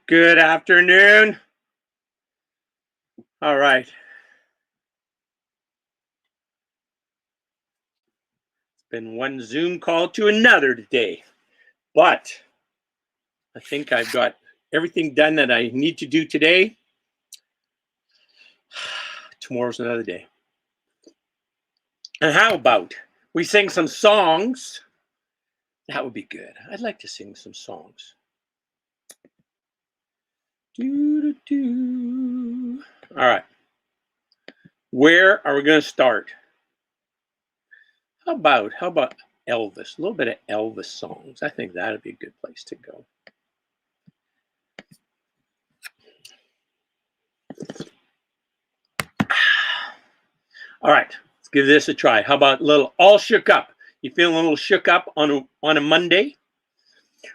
Good afternoon. All right. It's been one Zoom call to another today, but I think I've got everything done that I need to do today. Tomorrow's another day. And how about we sing some songs? That would be good. I'd like to sing some songs. Doo-doo-doo. All right. Where are we going to start? How about Elvis? A little bit of Elvis songs. I think that'd be a good place to go. All right, let's give this a try. How about a little All Shook Up? You feeling a little shook up on a Monday?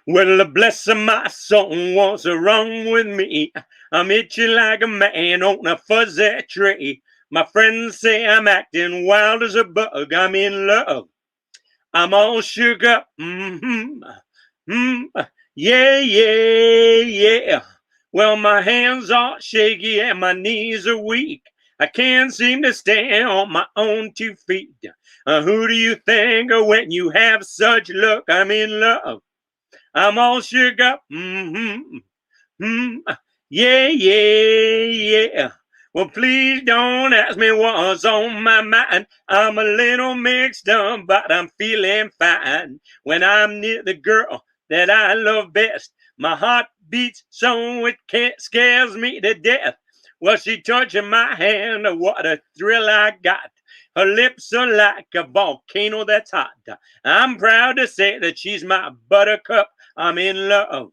Well, bless my soul, what's wrong with me? I'm itchy like a man on a fuzzy tree. My friends say I'm acting wild as a bug. I'm in love. I'm all shook up. Yeah, yeah, yeah. Well, my hands are shaky and my knees are weak. I can't seem to stand on my own 2 feet. Who do you think of when you have such luck? I'm in love. I'm all shook up. Yeah, yeah, yeah. Well, please don't ask me what's on my mind. I'm a little mixed up, but I'm feeling fine. When I'm near the girl that I love best, my heart beats so it scares me to death. Well, she touching my hand, what a thrill I got. Her lips are like a volcano that's hot. I'm proud to say that she's my buttercup. I'm in love.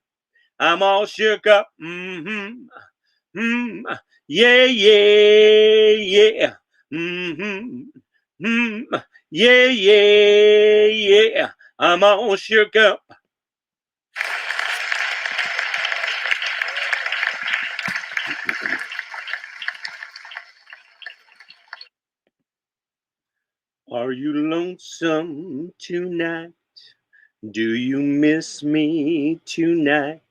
I'm all shook up. Yeah, yeah, yeah. Yeah, yeah, yeah. I'm all shook up. Are you lonesome tonight? Do you miss me tonight?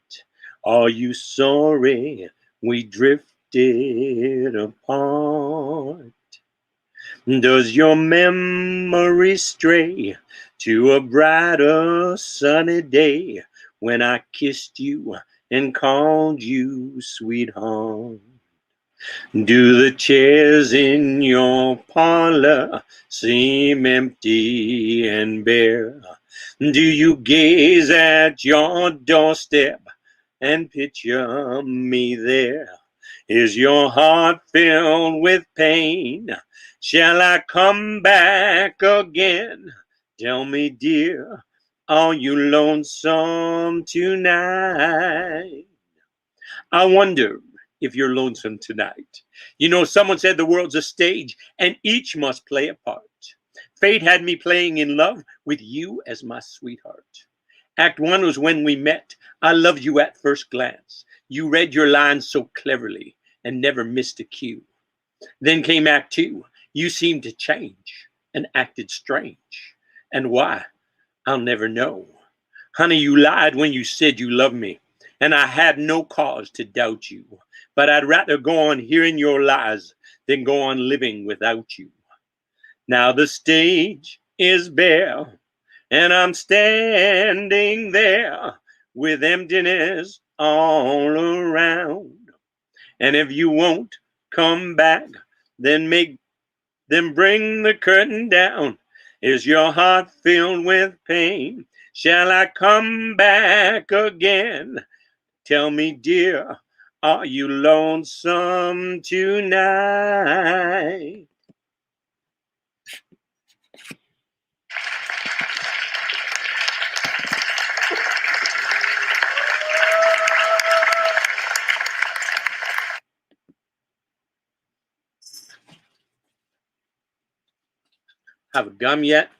Are you sorry we drifted apart? Does your memory stray to a brighter sunny day when I kissed you and called you sweetheart? Do the chairs in your parlor seem empty and bare? Do you gaze at your doorstep and picture me there? Is your heart filled with pain? Shall I come back again? Tell me, dear, are you lonesome tonight? I wonder if you're lonesome tonight. You know, someone said the world's a stage and each must play a part. Fate had me playing in love with you as my sweetheart. Act 1 was when we met. I loved you at first glance. You read your lines so cleverly and never missed a cue. Then came Act 2. You seemed to change and acted strange. And why? I'll never know. Honey, you lied when you said you loved me, and I had no cause to doubt you. But I'd rather go on hearing your lies than go on living without you. Now the stage is bare, and I'm standing there with emptiness all around. And if you won't come back, then bring the curtain down. Is your heart filled with pain? Shall I come back again? Tell me, dear, are you lonesome tonight? Have a gum yet?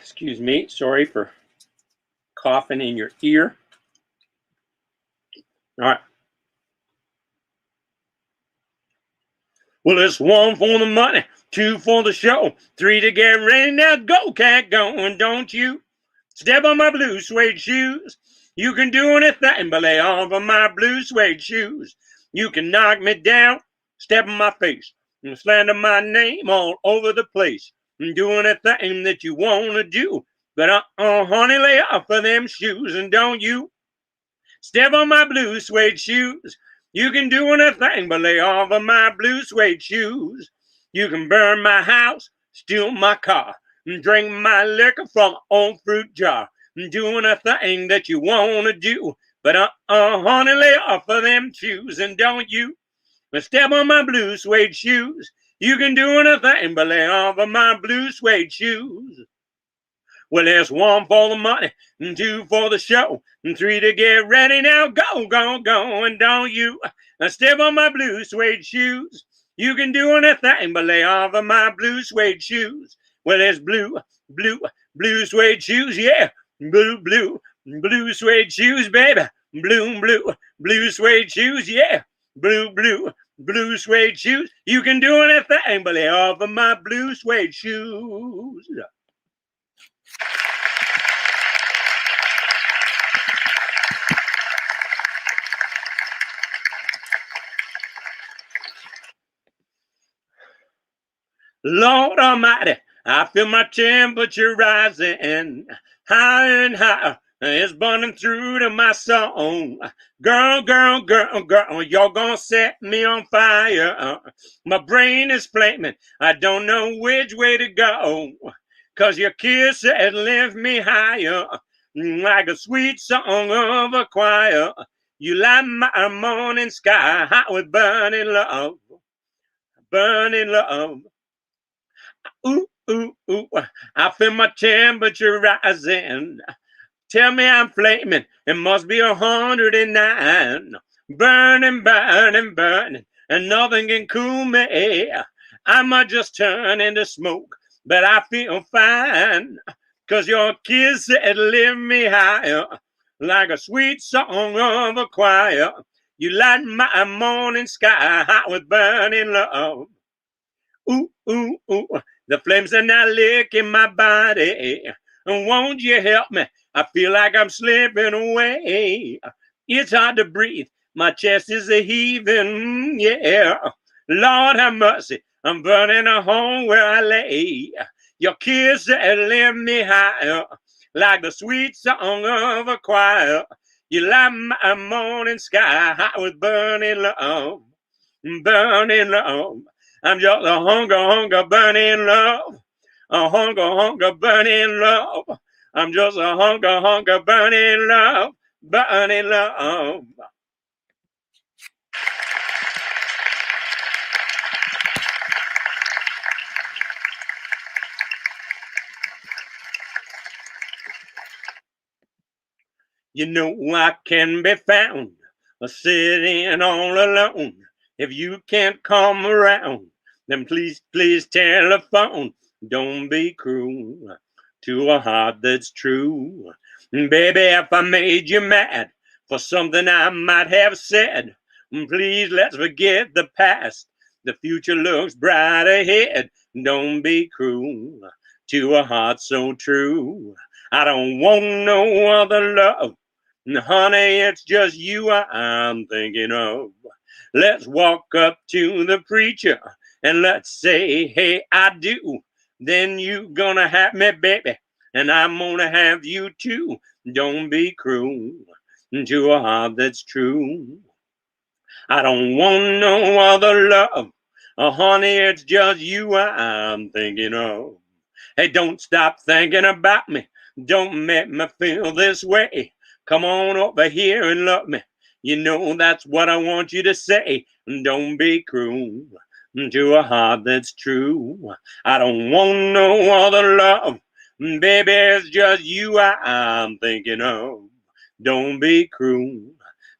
Excuse me. Sorry for coughing in your ear. All right. Well, it's 1 for the money, 2 for the show, 3 to get ready. Now go, cat, go, and don't you Step on my blue suede shoes. You can do anything but lay off of my blue suede shoes. You can knock me down, step on my face, and slander my name all over the place. And do anything that you want to do. But honey, lay off of them shoes and don't you step on my blue suede shoes. You can do anything but lay off of my blue suede shoes. You can burn my house, steal my car, and drink my liquor from an old fruit jar. And do anything that you want to do. But honey, lay off of them shoes and don't you step on my blue suede shoes. You can do anything but lay off of my blue suede shoes. Well, there's one for the money, and two for the show, and three to get ready. Now go, go, go, and don't you step on my blue suede shoes. You can do anything but lay off of my blue suede shoes. Well, there's blue, blue, blue suede shoes, yeah. Blue, blue, blue suede shoes, baby. Blue, blue, blue suede shoes, yeah. Blue, blue, blue suede shoes. You can do anything but lay off of my blue suede shoes. Lord Almighty, I feel my temperature rising higher and higher. It's burning through to my soul. Girl, girl, girl, girl, you're gonna set me on fire. My brain is flaming. I don't know which way to go. 'Cause your kiss had lift me higher. Like a sweet song of a choir. You light my morning sky hot with burning love. Burning love. Ooh, ooh, ooh, I feel my temperature rising. Tell me I'm flaming, it must be 109. Burning, burning, burning, and nothing can cool me. I might just turn into smoke, but I feel fine. 'Cause your kiss had lift me higher, like a sweet song of a choir. You light my morning sky hot with burning love. Ooh, ooh, ooh, the flames are now licking my body. Won't you help me? I feel like I'm slipping away. It's hard to breathe. My chest is a heaving, yeah. Lord have mercy, I'm burning a home where I lay. Your kiss had left me higher, like the sweet song of a choir. You light my morning sky hot with burning love, burning love. I'm just a hunger, burning love. A hunger, burning love. I'm just a hunger, burning love. Burning love. You know I can be found sitting all alone. If you can't come around, then please, please telephone. Don't be cruel to a heart that's true. Baby, if I made you mad for something I might have said, please let's forget the past. The future looks bright ahead. Don't be cruel to a heart so true. I don't want no other love. Honey, it's just you I'm thinking of. Let's walk up to the preacher and let's say, hey, I do. Then you gonna have me, baby, and I'm gonna have you too. Don't be cruel to a heart that's true. I don't want no other love. Honey, it's just you I'm thinking of. Hey, don't stop thinking about me. Don't make me feel this way. Come on over here and love me. You know that's what I want you to say. Don't be cruel to a heart that's true. I don't want no other love. Baby, it's just you I'm thinking of. Don't be cruel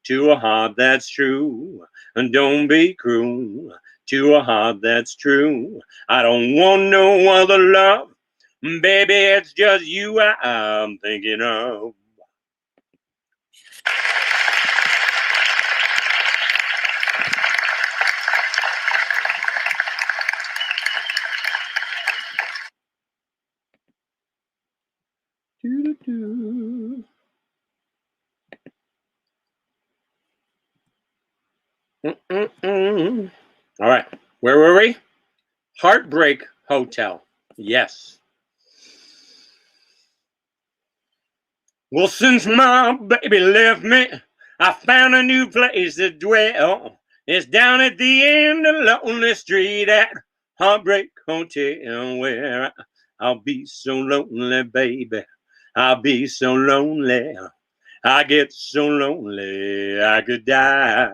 to a heart that's true. And don't be cruel to a heart that's true. I don't want no other love. Baby, it's just you I'm thinking of. All right, where were we? Heartbreak Hotel. Yes. Well, since my baby left me, I found a new place to dwell. It's down at the end of Lonely Street at Heartbreak Hotel, where I'll be so lonely, baby. I'll be so lonely. I get so lonely I could die.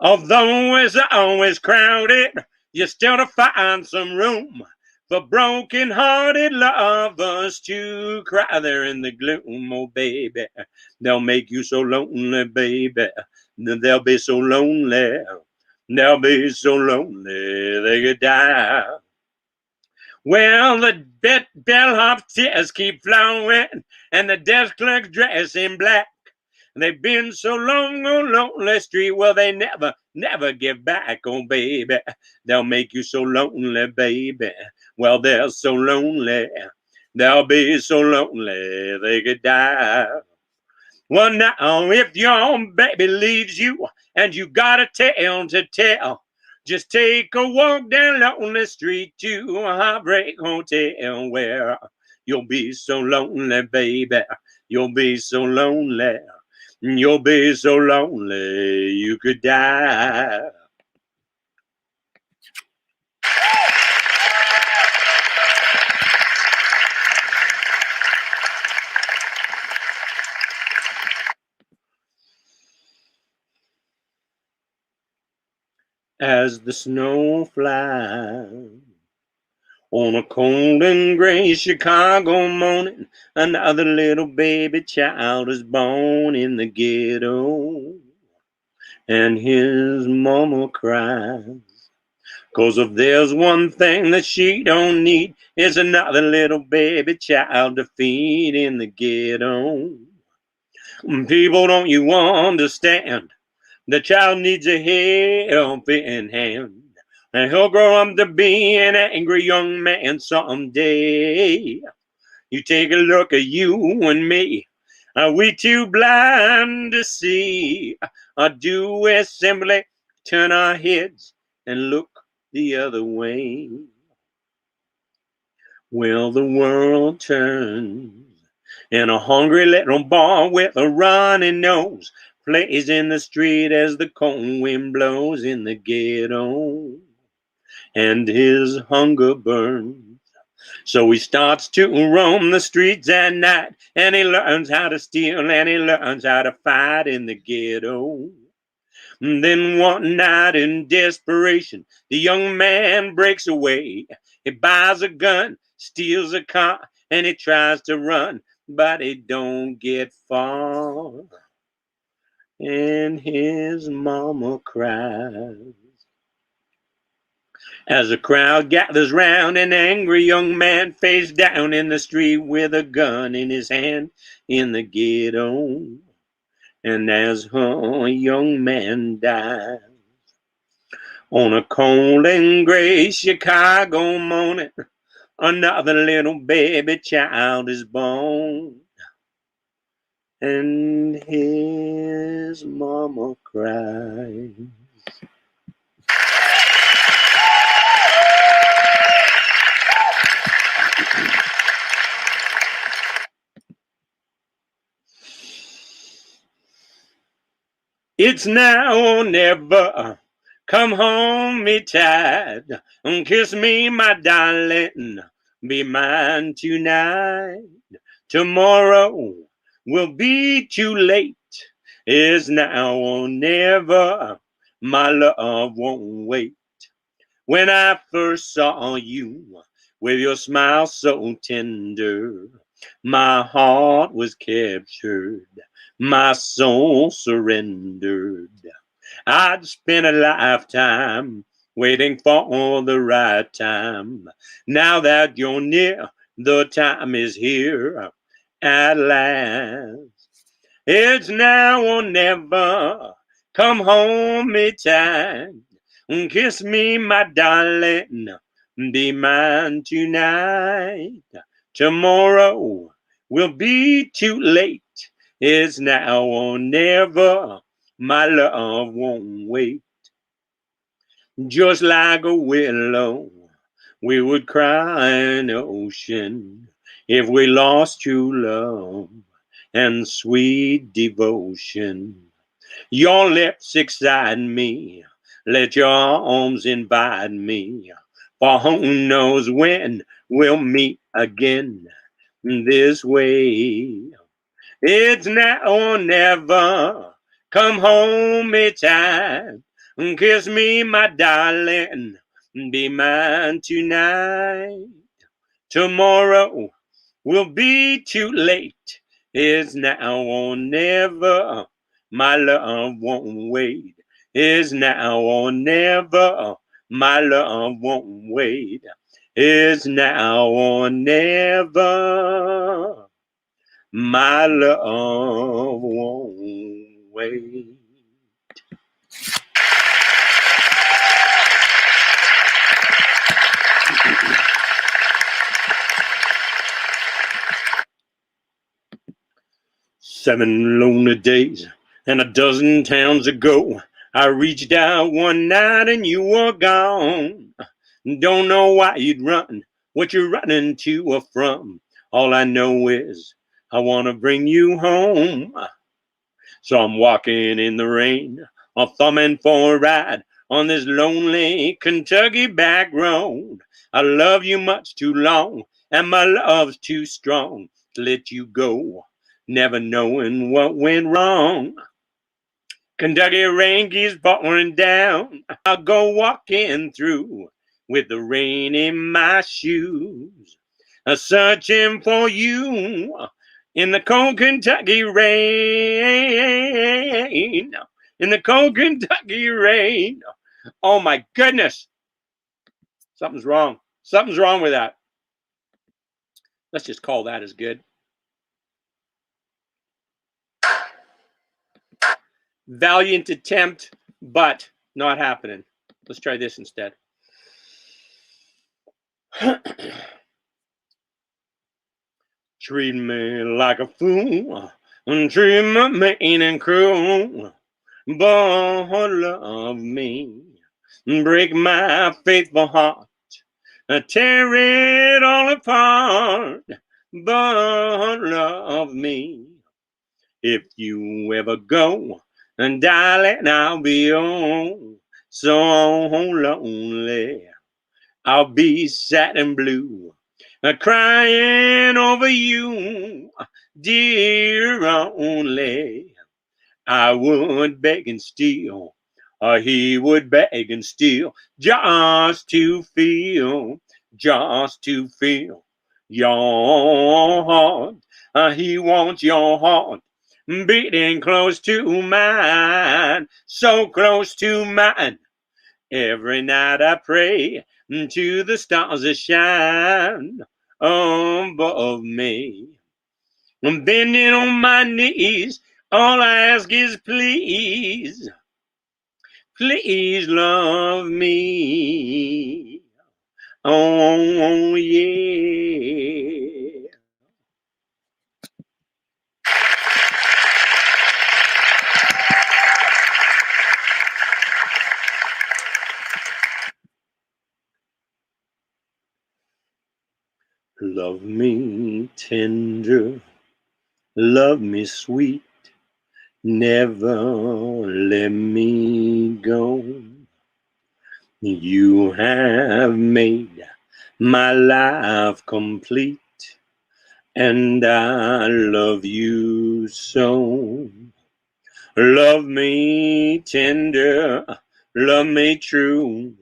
Although it's always crowded, you still to find some room for broken-hearted lovers to cry there in the gloom. Oh, baby, they'll make you so lonely, baby. They'll be so lonely. They'll be so lonely they could die. Well, the bellhop's tears keep flowing, and the desk clerk's dressed in black. They've been so long on Lonely Street, well, they never give back, oh, baby. They'll make you so lonely, baby. Well, they're so lonely. They'll be so lonely they could die. Well, now, if your baby leaves you and you got a tale to tell, just take a walk down Lonely Street to a Heartbreak Hotel where you'll be so lonely, baby. You'll be so lonely. You'll be so lonely you could die. As the snow flies on a cold and gray Chicago morning, another little baby child is born in the ghetto, and his mama cries. 'Cause if there's one thing that she don't need, is another little baby child to feed in the ghetto. People, don't you understand? The child needs a helping hand, and he'll grow up to be an angry young man someday. You take a look at you and me. Are we too blind to see? Or do we simply turn our heads and look the other way? Well, the world turns, and a hungry little boy with a runny nose plays in the street as the cold wind blows in the ghetto, and his hunger burns. So he starts to roam the streets at night, and he learns how to steal, and he learns how to fight in the ghetto. And then one night in desperation, the young man breaks away. He buys a gun, steals a car, and he tries to run, but he don't get far. And his mama cries. As a crowd gathers round, an angry young man face down in the street with a gun in his hand in the ghetto. And as a young man dies on a cold and gray Chicago morning, another little baby child is born, and his mama cries. It's now or never. Come home, me tide, and kiss me, my darling. Be mine tonight. Tomorrow will be too late. It's now or never. My love won't wait. When I first saw you with your smile so tender, my heart was captured, my soul surrendered. I'd spent a lifetime waiting for the right time. Now that you're near, the time is here at last. It's now or never. Come home, me time. Kiss me, my darling. Be mine tonight. Tomorrow will be too late. It's now or never. My love won't wait. just like a willow. We would cry an ocean if we lost true love and sweet devotion. Your lips excite me, let your arms invite me, for who knows when we'll meet again this way. It's now or never. Come home, it's time. Kiss me, my darling. Be mine tonight. Tomorrow will be too late. It's now or never. My love won't wait. It's now or never. My love won't wait. It's now or never. My love won't wait. Seven lonely days and a dozen towns ago, I reached out one night and you were gone. Don't know why you'd run, what you're running to or from. All I know is I want to bring you home. So I'm walking in the rain, or thumbing for a ride on this lonely Kentucky back road. I love you much too long, and my love's too strong to let you go, never knowing what went wrong. Kentucky rain keeps pouring down. I'll go walking through with the rain in my shoes, searching for you in the cold Kentucky rain. In the cold Kentucky rain. Oh my goodness. Something's wrong. Something's wrong with that. Let's just call that as good. Valiant attempt, but not happening. Let's try this instead. Treat me like a fool, treat me mean and cruel, but love me, break my faithful heart, tear it all apart, but love me. If you ever go, and darling, I'll be so lonely. I'll be sad and blue, crying over you, dear only. I would beg and steal, or he would beg and steal, just to feel your heart. He wants your heart beating close to mine, so close to mine. Every night I pray to the stars that shine above me. I'm bending on my knees. All I ask is please, please love me. Oh, yeah. Love me tender, love me sweet, never let me go. You have made my life complete, and I love you so. Love me tender, love me true,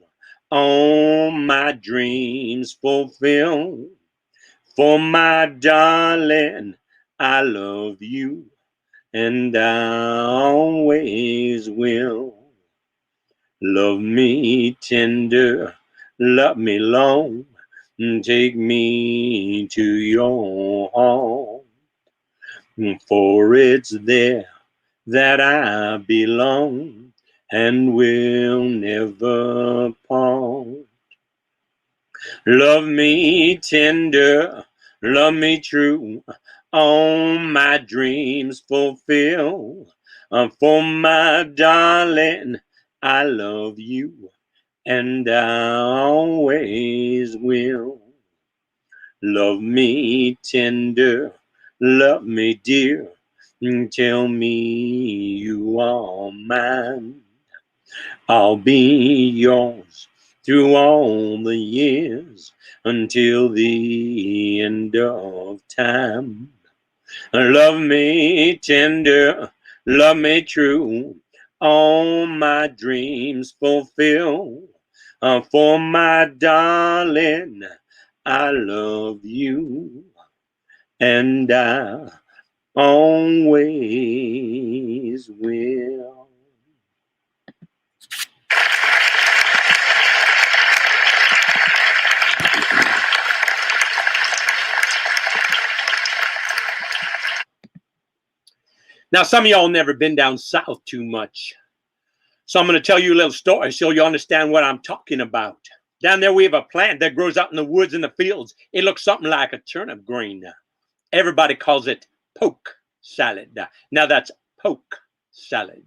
all my dreams fulfill. For my darling, I love you, and I always will. Love me tender, love me long, take me to your heart, for it's there that I belong and will never part. Love me tender, love me true, all my dreams fulfill. For my darling, I love you, and I always will. Love me tender, love me dear, tell me you are mine. I'll be yours through all the years until the end of time. Love me tender, love me true, all my dreams fulfill. For my darling, I love you, and I always will. Now, some of y'all never been down south too much. So I'm going to tell you a little story so you understand what I'm talking about. Down there, we have a plant that grows out in the woods and the fields. It looks something like a turnip green. Everybody calls it poke salad. Now, that's poke salad.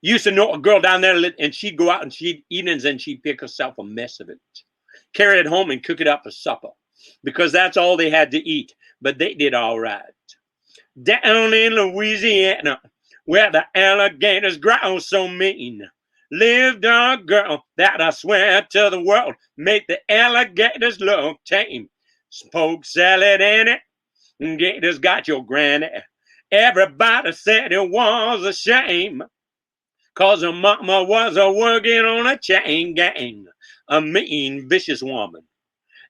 Used to know a girl down there, and she'd go out and she'd evenings and she'd pick herself a mess of it, carry it home and cook it up for supper because that's all they had to eat. But they did all right. Down in Louisiana, where the alligators growl so mean, lived a girl that I swear to the world made the alligators look tame. Poke salad in it, gators got your granny. Everybody said it was a shame, 'cause her mama was a working on a chain gang, a mean, vicious woman.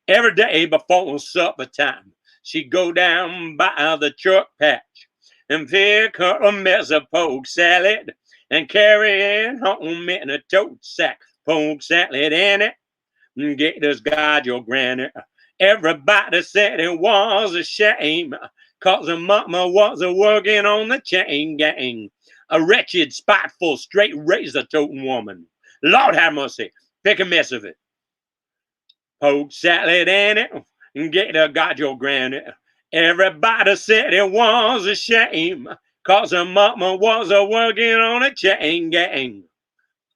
Every day before supper time, she'd go down by the truck patch and pick her a mess of poke salad and carry it home in a tote sack. Poke salad in it, gators got your granny. Everybody said it was a shame, 'cause her mama was a working on the chain gang. A wretched, spiteful, straight razor toting woman. Lord have mercy, pick a mess of it. Poke salad in it, gator got your granny. Everybody said it was a shame, 'cause her mama was a working on a chain gang.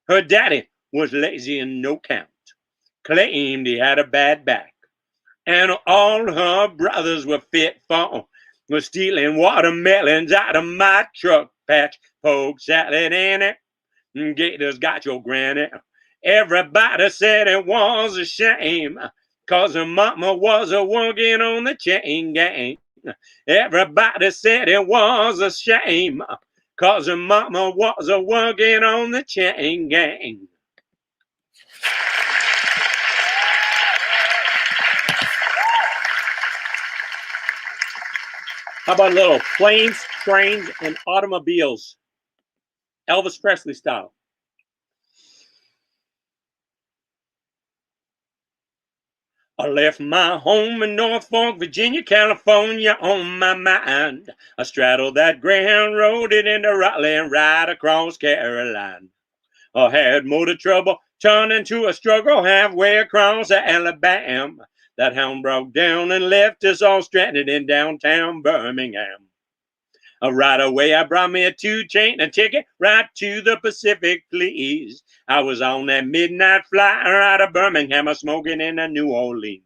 Her daddy was lazy and no count, claimed he had a bad back, and all her brothers were fit for was stealing watermelons out of my truck patch. Poke salad in it, gators got your granny. Everybody said it was a shame, 'cause her mama was a working on the chain gang. Everybody said it was a shame, 'cause her mama was a working on the chain gang. How about a little planes, trains, and automobiles? Elvis Presley style. I left my home in Norfolk, Virginia, California on my mind. I straddled that Greyhound road it into Raleigh and right across Carolina. I had motor trouble, turned into a struggle halfway across Alabama. That hound broke down and left us all stranded in downtown Birmingham. Right away, I brought me a 2-chain, a ticket right to the Pacific, please. I was on that midnight flyer out of Birmingham, smoking in New Orleans.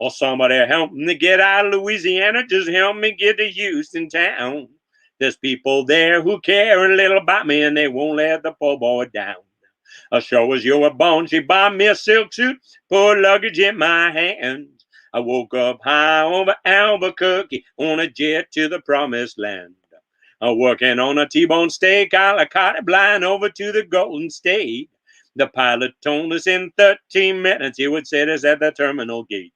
Or somebody help me get out of Louisiana, just help me get to Houston town. There's people there who care a little about me, and they won't let the poor boy down. Sure as you were born, she bought me a silk suit, put luggage in my hand. I woke up high over Albuquerque on a jet to the promised land. Working on a T-bone steak, I caught it blind over to the Golden State. The pilot told us in 13 minutes he would set us at the terminal gate.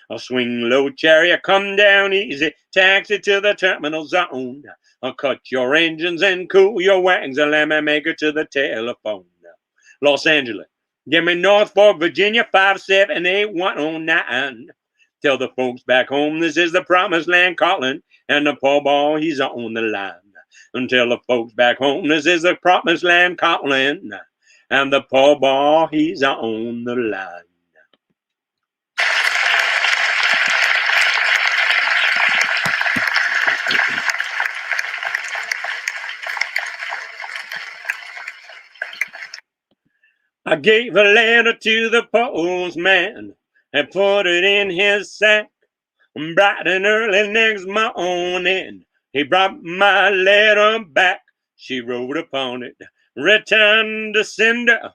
A swing low chariot, come down easy, taxi to the terminal zone. Cut your engines and cool your wagons and let me make it to the telephone. Los Angeles, give me Norfolk, Virginia, 578-109. Tell the folks back home this is the promised land calling, and the poor boy, he's on the line. And tell the folks back home this is the promised land calling, and the poor boy, he's on the line. I gave a letter to the postman and put it in his sack. Bright and early next morning, he brought my letter back. She wrote upon it, return to sender,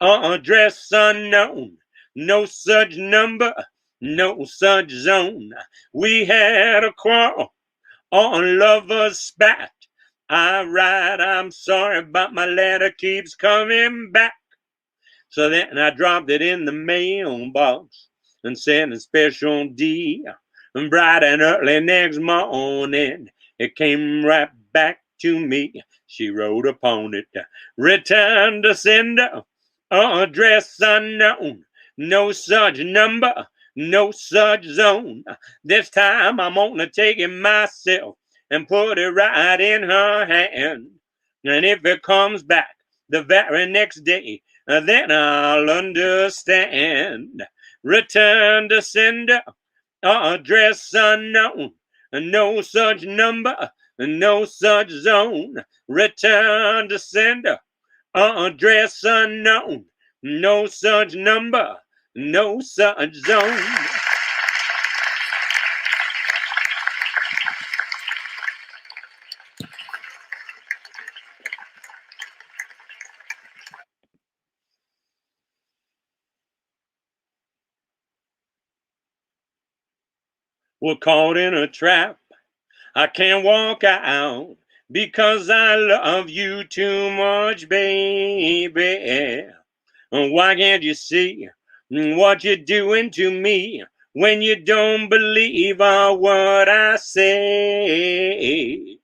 address unknown, no such number, no such zone. We had a quarrel on lover's spat. I write, I'm sorry, but my letter keeps coming back. So then I dropped it in the mailbox and sent a special D. And bright and early next morning, it came right back to me. She wrote upon it, return to sender, address unknown, no such number, no such zone. This time I'm gonna take it myself and put it right in her hand. And if it comes back the very next day, then I'll understand. Return to sender, address unknown, no such number, no such zone. Return to sender, address unknown, no such number, no such zone. We're caught in a trap. I can't walk out because I love you too much, baby. Why can't you see what you're doing to me when you don't believe what I say?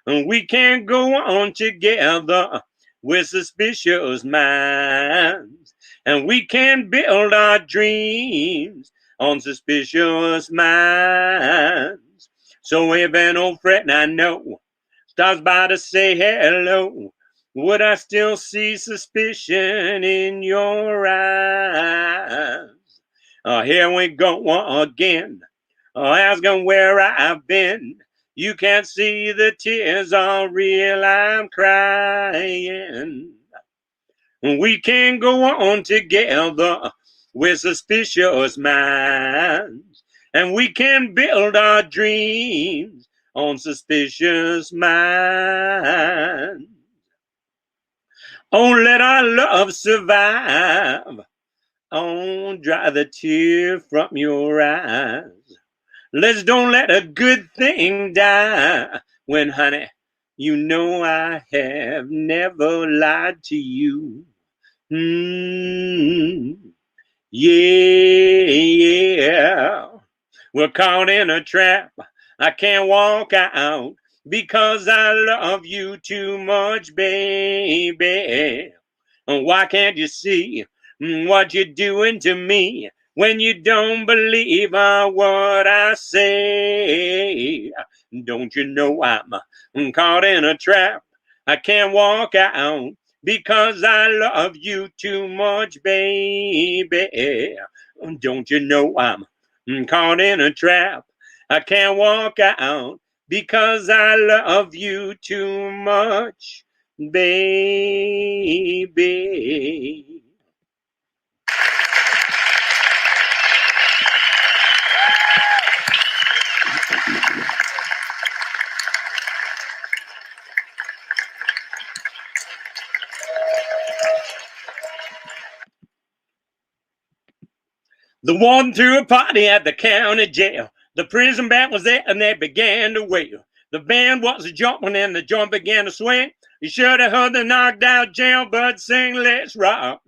We can't go on together with suspicious minds, and we can't build our dreams on suspicious minds. So if an old friend I know stops by to say hello, would I still see suspicion in your eyes? Here we go again, asking where I've been. You can't see the tears are real, I'm crying. We can't go on together with suspicious minds, and we can build our dreams on suspicious minds. Oh, let our love survive. Oh, dry the tear from your eyes. Let's don't let a good thing die when, honey, you know I have never lied to you. Yeah. We're caught in a trap. I can't walk out because I love you too much, baby. Why can't you see what you're doing to me when you don't believe what I say? Don't you know I'm caught in a trap? I can't walk out because I love you too much, baby. Don't you know I'm caught in a trap? I can't walk out because I love you too much, baby. The warden threw a party at the county jail. The prison band was there and they began to wail. The band was jumping and the joint began to swing. You should have heard the knocked out jailbird sing, let's rock.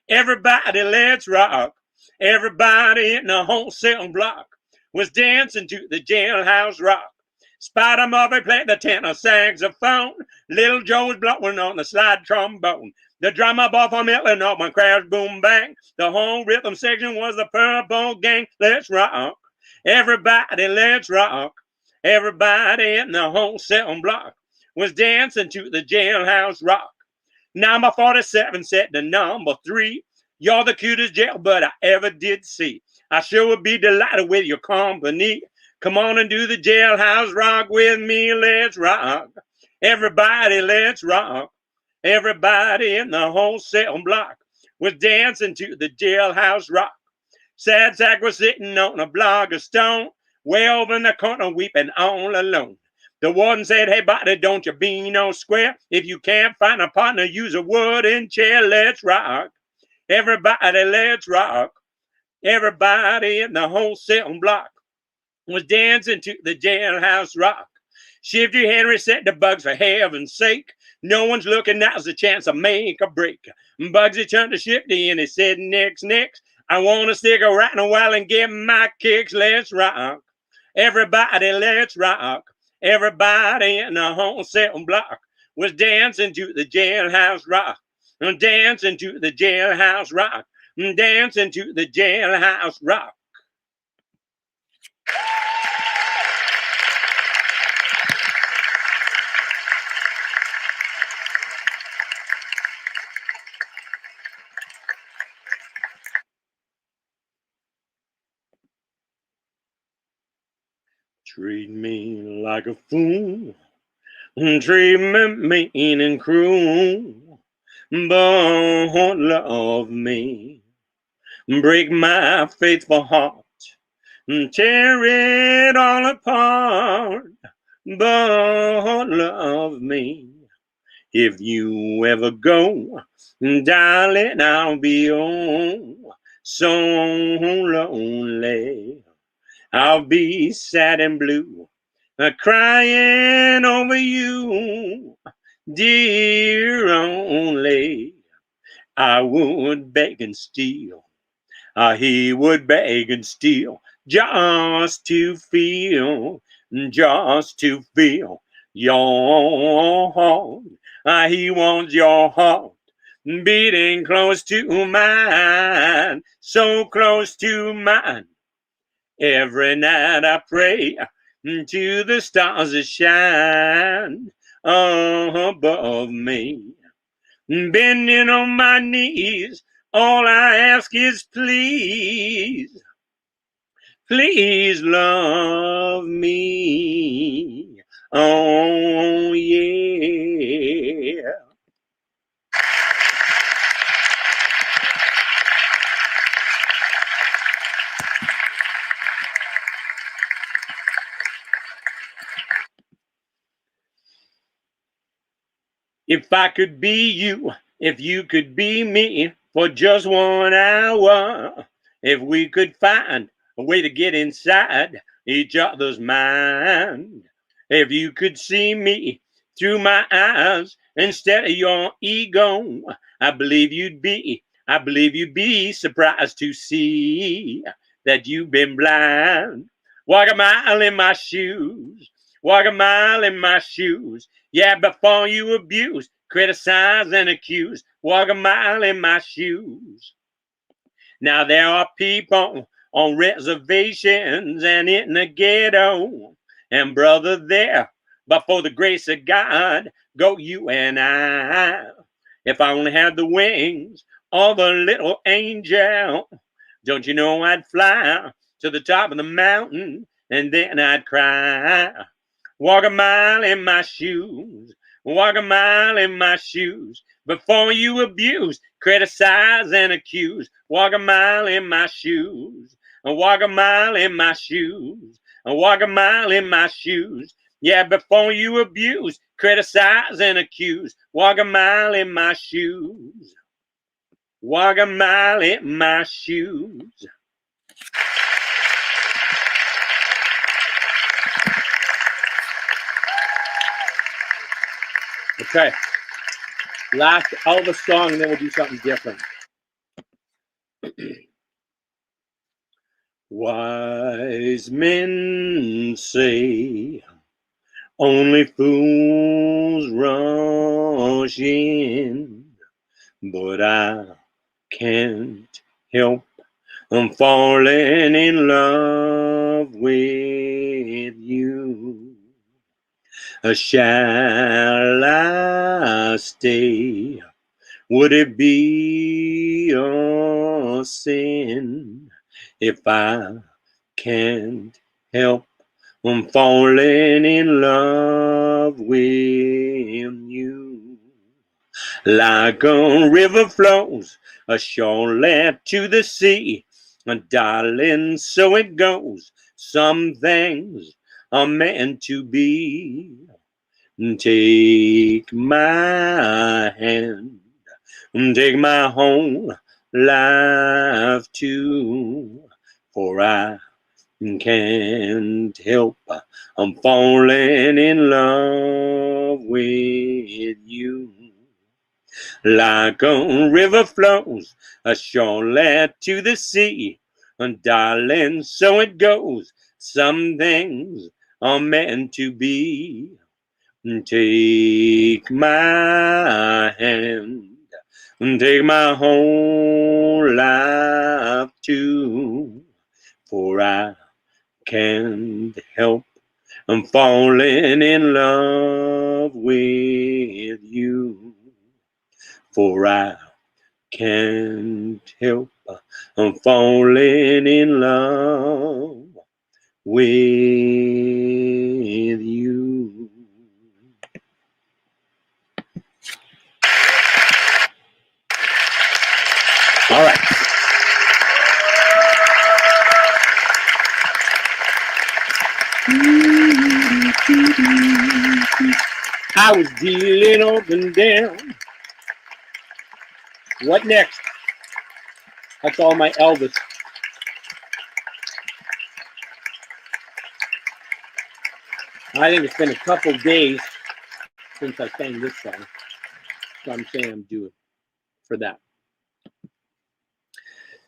Everybody, let's rock. Everybody in the whole cell block was dancing to the jailhouse rock. Spider Murphy played the tenor saxophone. Little Joe was blowing on the slide trombone. The drummer boy from Illinois crash boom bang. The whole rhythm section was the Purple Gang. Let's rock. Everybody, let's rock. Everybody in the whole cell block was dancing to the jailhouse rock. Number 47 said to number 3, you're the cutest jailbird I ever did see. I sure would be delighted with your company. Come on and do the jailhouse rock with me. Let's rock. Everybody, let's rock. Everybody in the whole cell block was dancing to the jailhouse rock. Sad sack was sitting on a block of stone, way over in the corner weeping all alone. The warden said, hey, buddy, don't you be no square. If you can't find a partner, use a wooden chair. Let's rock. Everybody, let's rock. Everybody in the whole cell block was dancing to the jailhouse rock. Shifty Henry said to Bugs, for heaven's sake, no one's looking, now's the chance to make a break. Bugsy turned to Shifty and he said, next, I want to stick around a while and get my kicks. Let's rock. Everybody, let's rock. Everybody in the whole cell block was dancing to the jailhouse rock. Dancing to the jailhouse rock. Dancing to the jailhouse rock. Treat me like a fool, treat me mean and cruel, but love me, break my faithful heart, tear it all apart, but love me. If you ever go, darling, I'll be oh so lonely. I'll be sad and blue, crying over you, dear only. I would beg and steal, he would beg and steal, just to feel your heart. He wants your heart beating close to mine, so close to mine. Every night I pray to the stars that shine above me. Bending on my knees, all I ask is please, please love me. Oh, yeah. If I could be you, if you could be me for just 1 hour, if we could find a way to get inside each other's mind, if you could see me through my eyes instead of your ego, I believe you'd be surprised to see that you've been blind. Walk a mile in my shoes, walk a mile in my shoes. Yeah, before you abuse, criticize, and accuse, walk a mile in my shoes. Now there are people on reservations and in the ghetto, and brother, there, but for the grace of God, go you and I. If I only had the wings of a little angel, don't you know I'd fly to the top of the mountain and then I'd cry. Walk a mile in my shoes, walk a mile in my shoes. Before you abuse, criticize, and accuse, walk a mile in my shoes, walk a mile in my shoes, walk a mile in my shoes. Yeah, before you abuse, criticize, and accuse, walk a mile in my shoes, walk a mile in my shoes. Okay. Last Elvis song, and then we'll do something different. Wise men say only fools rush in, but I can't help falling in love with you. Shall I stay? Would it be a sin if I can't help falling in love with you? Like a river flows, surely to the sea. Darling, so it goes. Some things are meant to be. Take my hand, take my whole life too, for I can't help, I'm falling in love with you. Like a river flows, surely to the sea. And darling, so it goes. Some things are meant to be. Take my hand, take my whole life too, for I can't help, I'm falling in love with you. For I can't help, I'm falling in love with you. All right. I was dealing up and down. What next? That's all my Elvis. I think it's been a couple days since I sang this song. So I'm saying I'm due for that.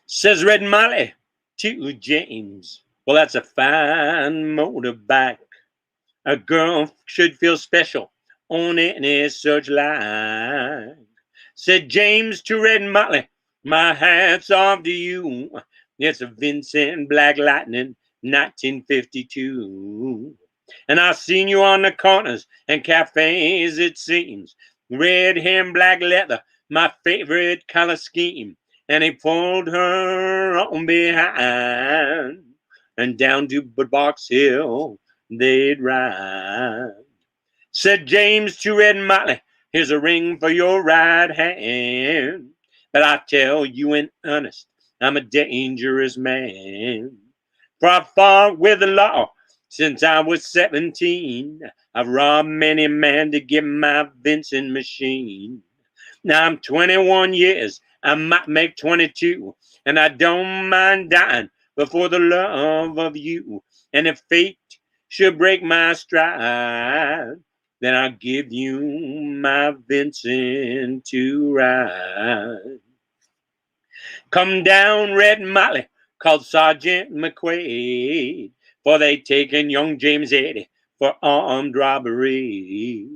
Says Red Molly to James. Well, that's a fine motorbike. A girl should feel special on any such line. Said James to Red Molly, my hat's off to you. It's a Vincent Black Lightning 1952. And I've seen you on the corners and cafes, it seems. Red hair and black leather, my favorite color scheme. And he pulled her on behind and down to Box Hill they'd ride. Said James to Red Molly, here's a ring for your right hand. But I tell you in earnest, I'm a dangerous man. For I've fought with the law since I was 17. I've robbed many men to get my Vincent machine. Now I'm 21 years, I might make 22, and I don't mind dying before the love of you. And if fate should break my stride, then I'll give you my Vincent to ride. Come down, Red Molly, called Sergeant McQuaid, for they taken young James Eddy for armed robbery.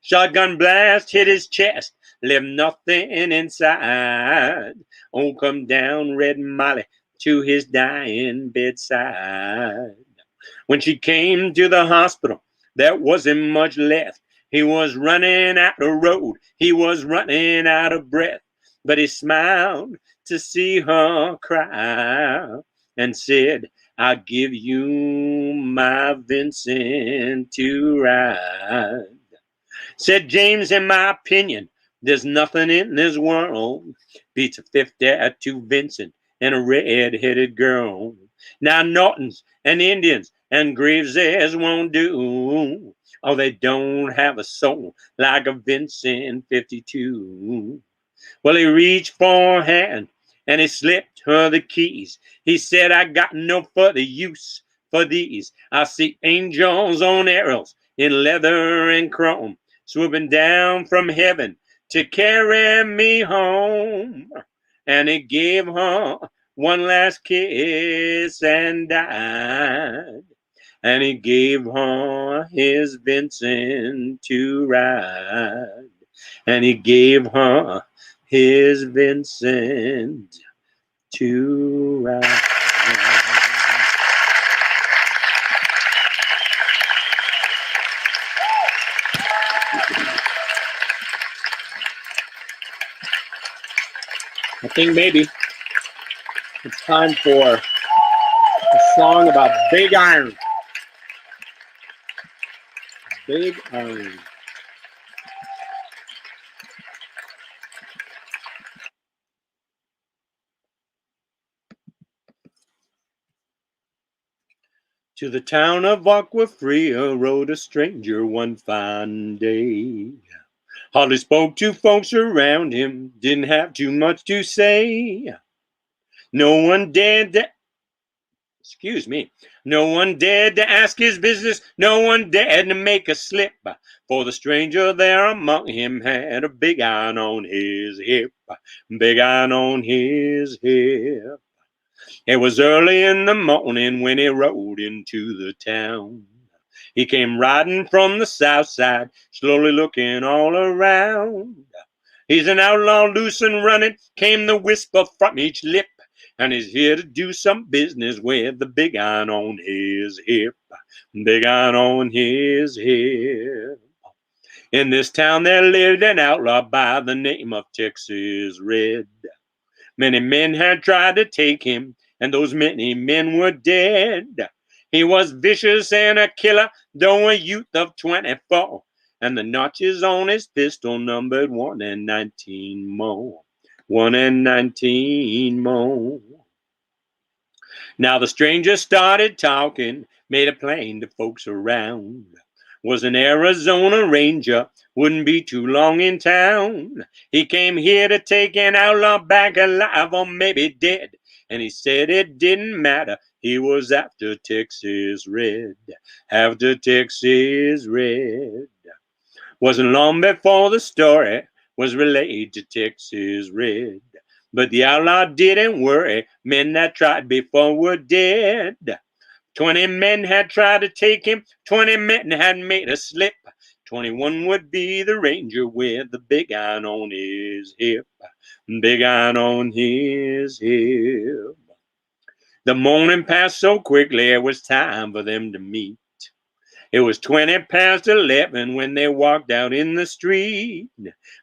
Shotgun blast hit his chest, left nothing inside. Oh, come down, Red Molly, to his dying bedside. When she came to the hospital, there wasn't much left. He was running out the road. He was running out of breath. But he smiled to see her cry and said, I'll give you my Vincent to ride. Said James, in my opinion, there's nothing in this world beats a 52 Vincent and a red-headed girl. Now Nortons and Indians and Greaveses won't do. Oh, they don't have a soul like a Vincent 52. Well, he reached for her hand and he slipped her the keys. He said, I got no further use for these. I see angels on arrows in leather and chrome, swooping down from heaven to carry me home. And he gave her one last kiss and died. And he gave her his Vincent to ride. And he gave her his Vincent to ride. I think maybe it's time for a song about Big Iron. Big Iron. To the town of Aqua Fria rode a stranger one fine day. Hardly spoke to folks around him, didn't have too much to say. No one dared to, excuse me, no one dared to ask his business, no one dared to make a slip. For the stranger there among him had a big iron on his hip, big iron on his hip. It was early in the morning when he rode into the town. He came riding from the south side, slowly looking all around. He's an outlaw loose and running, came the whisper from each lip, and he's here to do some business with the big iron on his hip, big iron on his hip. In this town there lived an outlaw by the name of Texas Red. Many men had tried to take him, and those many men were dead. He was vicious and a killer, though a youth of 24, and the notches on his pistol numbered 1 and 19 more. 1 and 19 more. Now the stranger started talking, made it plain to folks around. Was an Arizona Ranger, wouldn't be too long in town. He came here to take an outlaw back alive or maybe dead. And he said it didn't matter, he was after Texas Red, after Texas Red. Wasn't long before the story was relayed to Texas Red. But the outlaw didn't worry, men that tried before were dead. 20 men had tried to take him, 20 men had made a slip. 21 would be the ranger with the big iron on his hip, big iron on his hip. The morning passed so quickly, it was time for them to meet. It was 20 past 11 when they walked out in the street.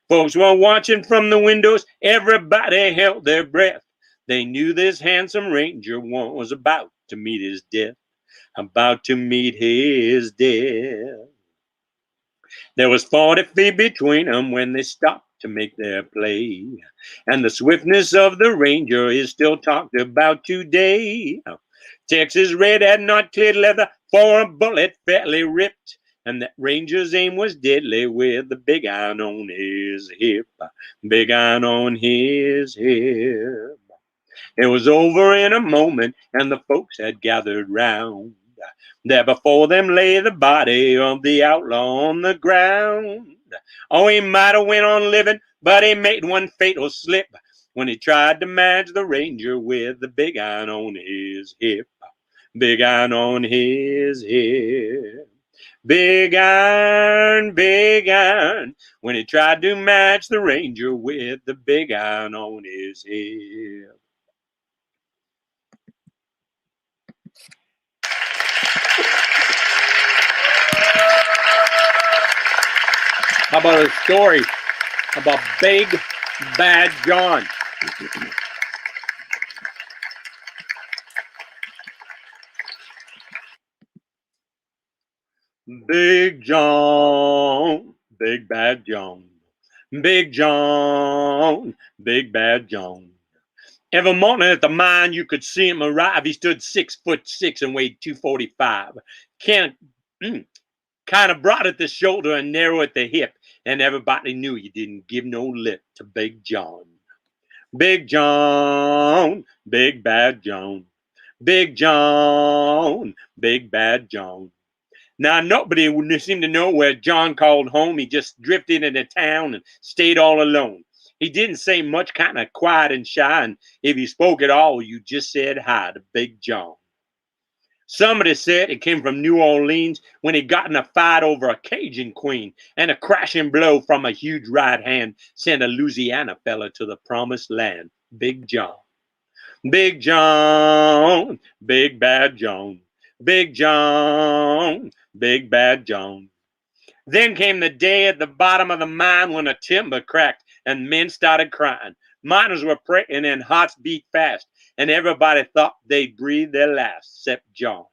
Folks were watching from the windows, everybody held their breath. They knew this handsome ranger was about to meet his death, about to meet his death. There was 40 feet between them when they stopped to make their play. And the swiftness of the ranger is still talked about today. Texas Red had not cleared leather for a bullet fairly ripped. And that ranger's aim was deadly with the big iron on his hip, big iron on his hip. It was over in a moment and the folks had gathered round. There before them lay the body of the outlaw on the ground. Oh, he might have went on living, but he made one fatal slip when he tried to match the ranger with the big iron on his hip, big iron on his hip. Big iron, when he tried to match the ranger with the big iron on his hip. How about a story about Big Bad John? Big John, Big Bad John, Big John, Big Bad John. Every morning at the mine, you could see him arrive. He stood 6'6" and weighed 245. Kind of broad at the shoulder and narrow at the hip, and everybody knew you didn't give no lip to Big John. Big John, Big Bad John, Big John, Big Bad John. Now, nobody would seem to know where John called home. He just drifted into town and stayed all alone. He didn't say much, kind of quiet and shy, and if he spoke at all, you just said hi to Big John. Somebody said it came from New Orleans when he got in a fight over a Cajun queen, and a crashing blow from a huge right hand sent a Louisiana fella to the promised land. Big John. Big John, Big Bad John. Big John, Big Bad John. Then came the day at the bottom of the mine when a timber cracked and men started crying. Miners were praying and hearts beat fast, and everybody thought they'd breathe their last, except John.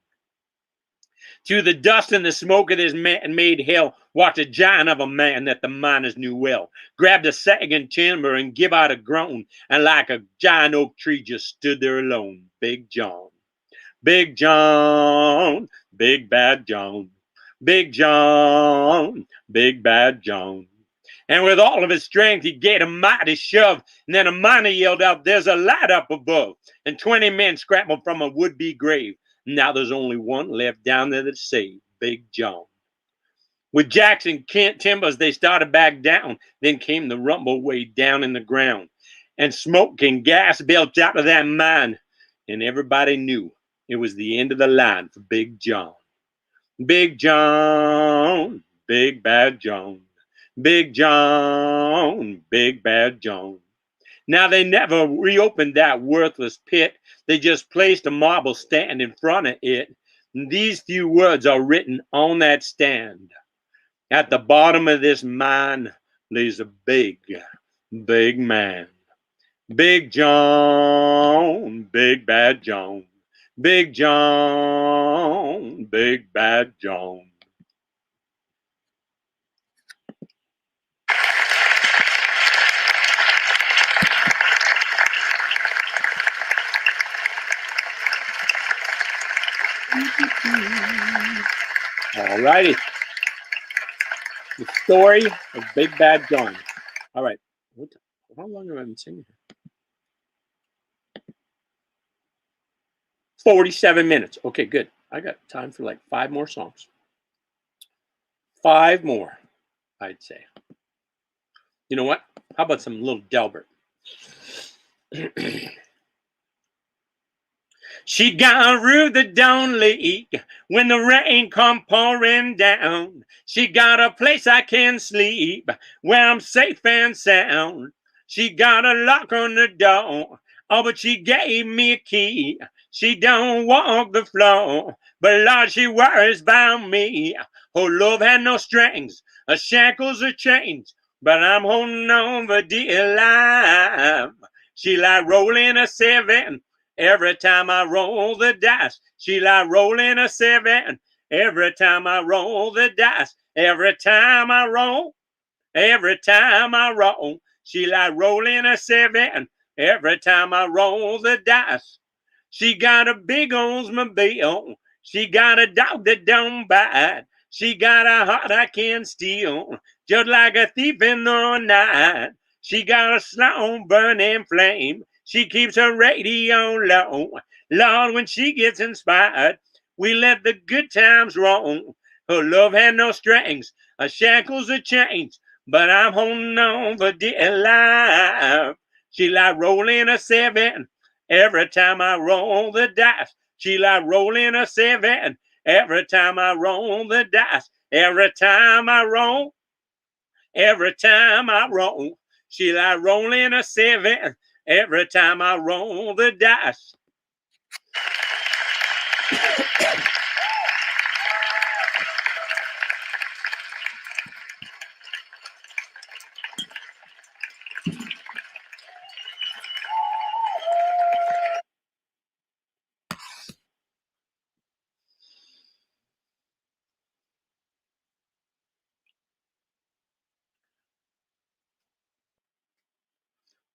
To the dust and the smoke of this man-made hell walked a giant of a man that the miners knew well, grabbed a sagging timber and give out a groan, and like a giant oak tree just stood there alone, Big John. Big John, Big Bad John, Big John, Big Bad John. And with all of his strength, he gave a mighty shove. And then a miner yelled out, "There's a light up above." And 20 men scrambled from a would-be grave. Now there's only one left down there that's saved, Big John. With Jackson, Kent, Timbers, they started back down. Then came the rumble way down in the ground. And smoke and gas belched out of that mine. And everybody knew it was the end of the line for Big John. Big John, Big Bad John. Big John, Big Bad John. Now they never reopened that worthless pit. They just placed a marble stand in front of it. And these few words are written on that stand. At the bottom of this mine lays a big, big man. Big John, Big Bad John. Big John, Big Bad John. All righty. The story of Big Bad John. All right. How long have I been singing here? 47 minutes. Okay, good. I got time for like 5 more songs. 5 more, I'd say. You know what? How about some little Delbert? She got a roof that don't leak when the rain come pouring down. She got a place I can sleep where I'm safe and sound. She got a lock on the door, oh, but she gave me a key. She don't walk the floor, but Lord, she worries about me. Her love had no strings, her shackles are chains, but I'm holding on for dear life. She like rolling a 7. Every time I roll the dice, she like rolling a 7. Every time I roll the dice, every time I roll, she like rolling a 7. Every time I roll the dice. She got a big Oldsmobile. She got a dog that don't bite. She got a heart I can steal, just like a thief in the night. She got a slow burning flame. She keeps her radio low. Lord, when she gets inspired, we let the good times roll. Her love had no strings, her shackles are chains, but I'm holding on for dear life. She like rolling a 7. Every time I roll the dice, she like rolling a 7. Every time I roll the dice, every time I roll, she like rolling a 7. Every time I roll the dice.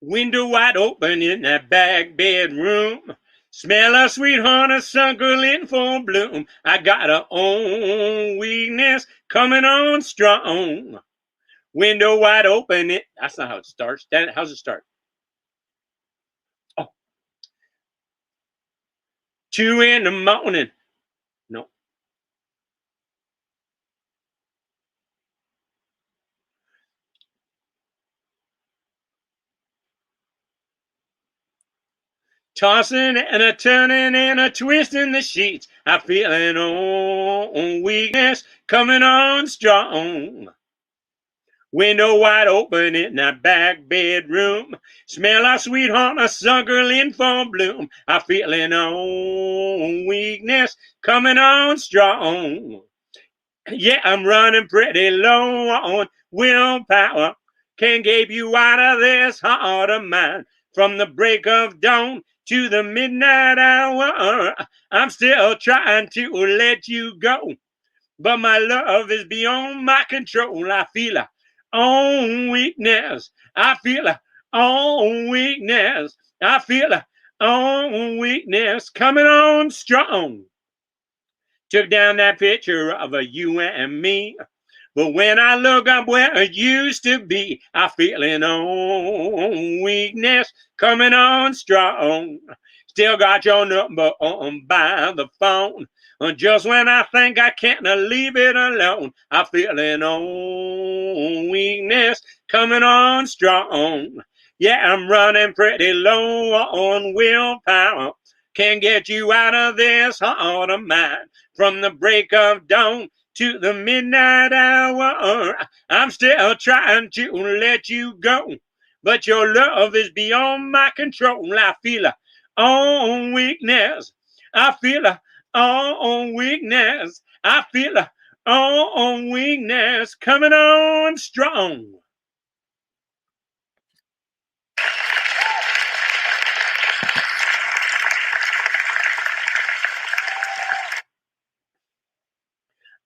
Window wide open in that back bedroom. Smell of sweet honey suckle in full bloom. I got a own weakness coming on strong. Window wide open. That's not how it starts. How's it start? Oh. 2 in the morning. No. Tossing and a turning and a twisting the sheets. I feel an old weakness coming on strong. Window wide open in that back bedroom. Smell of sweet honey suckle in full bloom. I feel an old weakness coming on strong. Yeah, I'm running pretty low on willpower. Can't get you out of this heart of mine. From the break of dawn to the midnight hour, I'm still trying to let you go. But my love is beyond my control. I feel a own weakness. I feel a own weakness. I feel a on weakness, coming on strong. Took down that picture of you and me. But when I look up where it used to be, I feeling on weakness, coming on strong. Still got your number on by the phone. Just when I think I can't leave it alone, I feeling on weakness, coming on strong. Yeah, I'm running pretty low on willpower. Can't get you out of this heart of mine. From the break of dawn to the midnight hour, I'm still trying to let you go. But your love is beyond my control. I feel on weakness. I feel on weakness. I feel on weakness, coming on strong.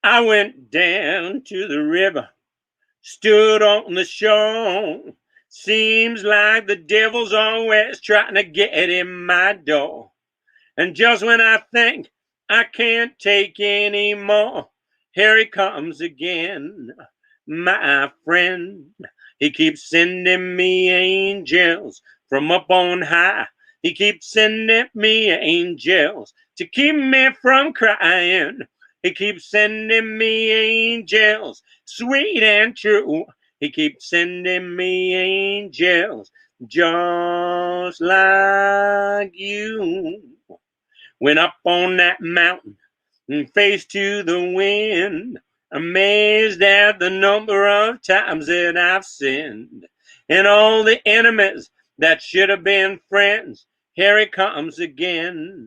I went down to the river, stood on the shore. Seems like the devil's always trying to get in my door. And just when I think I can't take any more, here he comes again, my friend. He keeps sending me angels from up on high. He keeps sending me angels to keep me from crying. He keeps sending me angels, sweet and true. He keeps sending me angels just like you. Went up on that mountain and faced to the wind, amazed at the number of times that I've sinned. And all the enemies that should have been friends, here he comes again,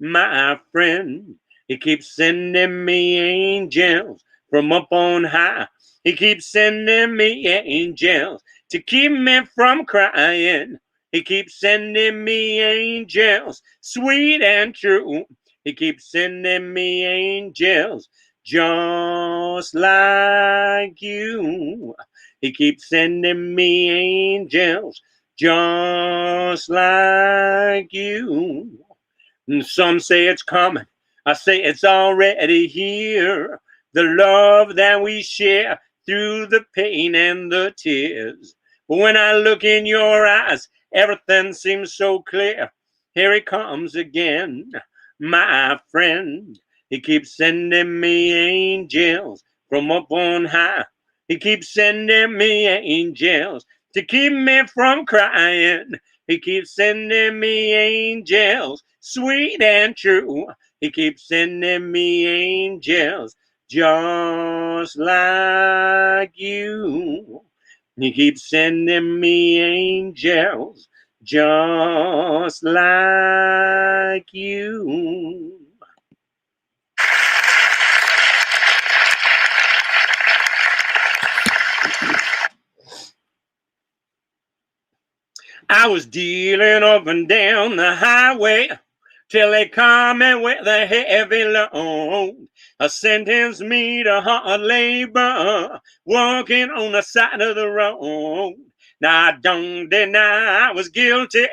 my friend. He keeps sending me angels from up on high. He keeps sending me angels to keep me from crying. He keeps sending me angels, sweet and true. He keeps sending me angels just like you. He keeps sending me angels just like you. And some say it's coming. I say it's already here. The love that we share through the pain and the tears. But when I look in your eyes, everything seems so clear. Here he comes again, my friend. He keeps sending me angels from up on high. He keeps sending me angels to keep me from crying. He keeps sending me angels, sweet and true. He keeps sending me angels just like you. He keeps sending me angels just like you. I was dealing up and down the highway till they come in with a heavy load. Sentenced me to hard labor, walking on the side of the road. Now I don't deny I was guilty.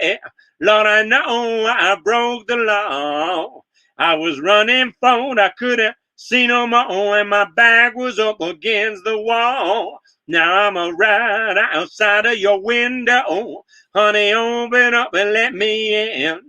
Lord, I know I broke the law. I was running forward, I couldn't see no more, and my back was up against the wall. Now I'm right outside of your window. Honey, open up and let me in.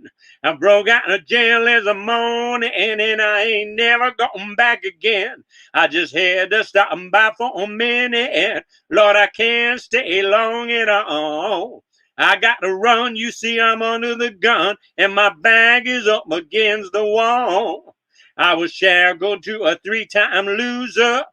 I broke out of jail this morning and I ain't never going back again. I just had to stop by for a minute. Lord, I can't stay long at all. I got to run, you see I'm under the gun, and my bag is up against the wall. I was shackled to a 3-time loser,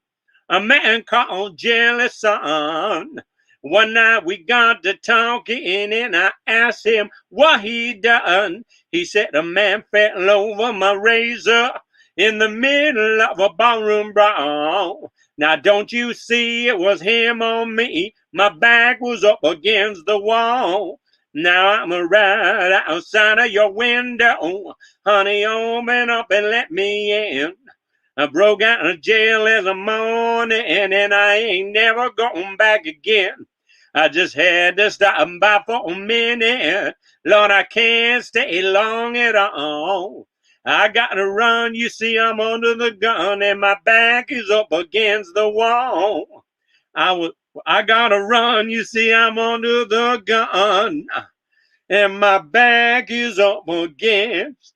a man called Jealous Son. One night we got to talking and I asked him what he done. He said a man fell over my razor in the middle of a ballroom brawl. Now don't you see it was him on me? My back was up against the wall. Now I'm right outside of your window. Honey, open up and let me in. I broke out of jail this morning and I ain't never going back again. I just had to stop by for a minute. Lord, I can't stay long at all. I gotta run, you see I'm under the gun and my back is up against the wall. I gotta run, you see I'm under the gun and my back is up against,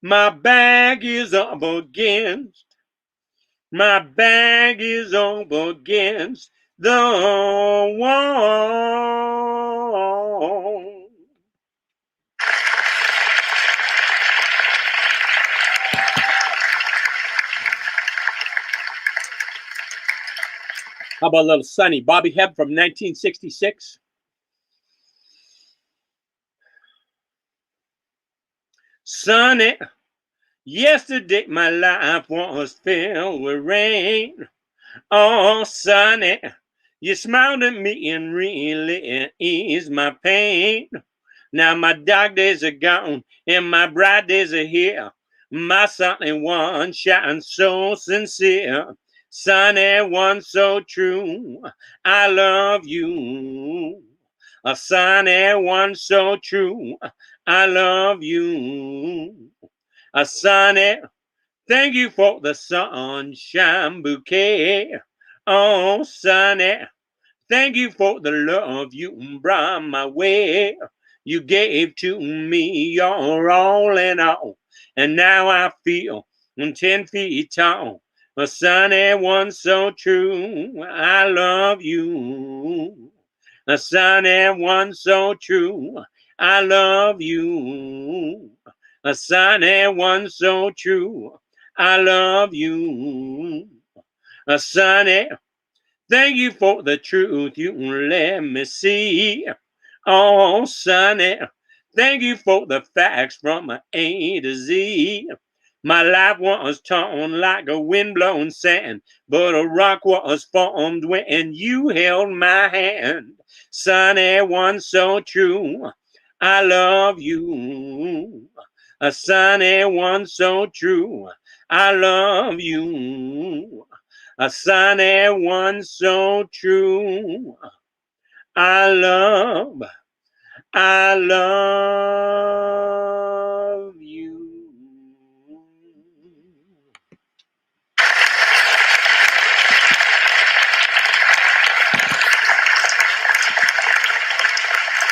my back is up against, my back is up against the wall. How about a little Sonny? Bobby Hebb from 1966. Sonny, yesterday my life was filled with rain. Oh, Sonny, you smiled at me and really eased my pain. Now my dark days are gone and my bright days are here. My sunny one shines so sincere. Sunny one so true. I love you. A sunny one so true. I love you. A sunny, thank you for the sunshine bouquet. Oh, Sonny, thank you for the love you brought my way. You gave to me your all in all, and now I feel 10 feet tall. A sunny one so true, I love you. A sunny one so true, I love you. A sunny one so true, I love you. A sunny, thank you for the truth you let me see. Oh, Sonny, thank you for the facts from A to Z. My life was torn like a windblown sand, but a rock was formed when you held my hand. Sonny, one so true, I love you. A sunny one so true, I love you. A sunny one so true, I love you.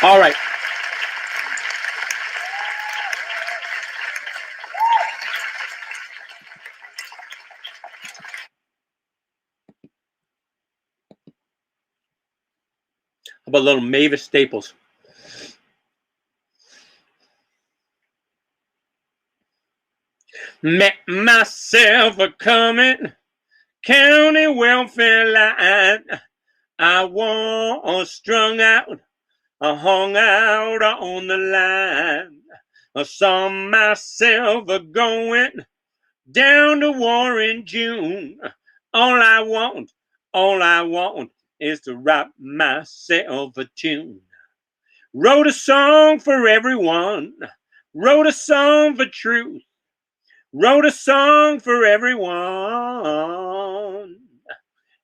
All right. How about a little Mavis Staples? Met myself a coming county welfare line. I was strung out, I hung out on the line. I saw myself a going down to war in June. All I want is to write myself a tune. Wrote a song for everyone, wrote a song for truth, wrote a song for everyone.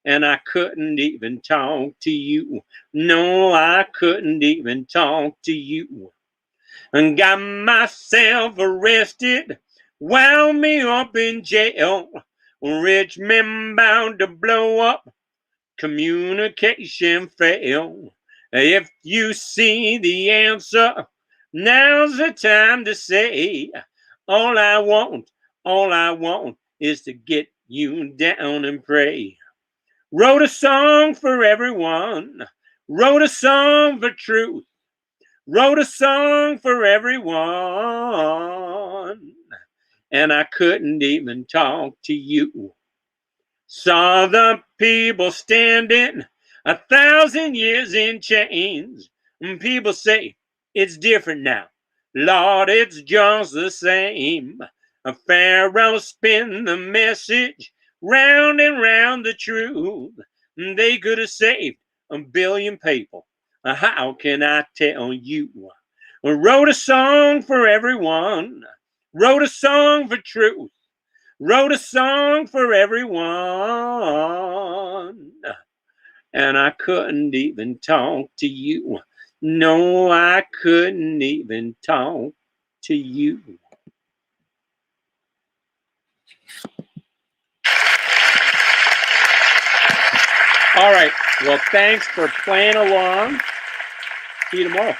And I couldn't even talk to you. No, I couldn't even talk to you. And got myself arrested, wound me up in jail. Rich men bound to blow up, communication failed. If you see the answer, now's the time to say, all I want is to get you down and pray. Wrote a song for everyone, wrote a song for truth, wrote a song for everyone, and I couldn't even talk to you. Saw the people standing 1,000 years in chains, and people say it's different now. Lord, it's just the same. A Pharaoh spin the message round and round the truth. They could have saved 1 billion people. How can I tell you? I wrote a song for everyone, wrote a song for truth, wrote a song for everyone. and I couldn't even talk to you. No, I couldn't even talk to you. All right. Well, thanks for playing along. See you tomorrow.